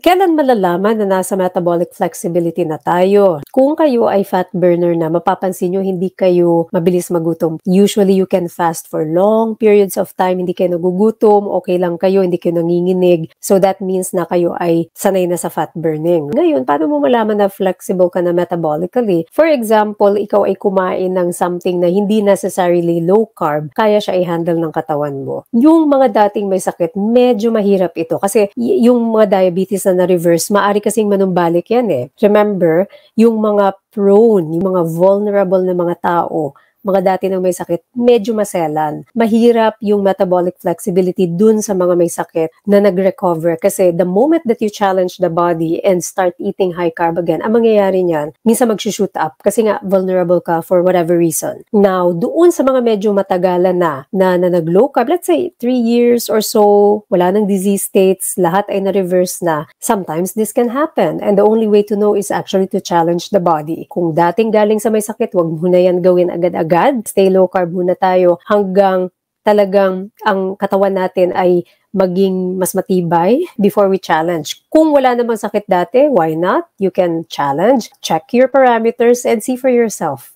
Kailan malalaman na nasa metabolic flexibility na tayo? Kung kayo ay fat burner na, mapapansin nyo hindi kayo mabilis magutom. Usually, you can fast for long periods of time, hindi kayo nagugutom, okay lang kayo, hindi kayo nanginginig. So that means na kayo ay sanay na sa fat burning. Ngayon, paano mo malaman na flexible ka na metabolically? For example, ikaw ay kumain ng something na hindi necessarily low carb, kaya siya i-handle ng katawan mo. Yung mga dating may sakit, medyo mahirap ito kasi yung mga diabetes na na-reverse, maaari kasing manumbalik yan eh. Remember, yung mga prone, yung mga vulnerable na mga tao, mga dati nang may sakit, medyo maselan. Mahirap yung metabolic flexibility dun sa mga may sakit na nag-recover kasi the moment that you challenge the body and start eating high carb again, ang mangyayari niyan, minsan mag-shoot up kasi nga vulnerable ka for whatever reason. Now, doon sa mga medyo matagalan na nag-low carb, let's say 3 years or so, wala nang disease states, lahat ay na-reverse na, sometimes this can happen and the only way to know is actually to challenge the body. Kung dating galing sa may sakit, wag mo na yan gawin agad-agad. Stay low carb muna tayo hanggang talagang ang katawan natin ay maging mas matibay before we challenge. Kung wala namang sakit dati, why not? You can challenge, check your parameters, and see for yourself.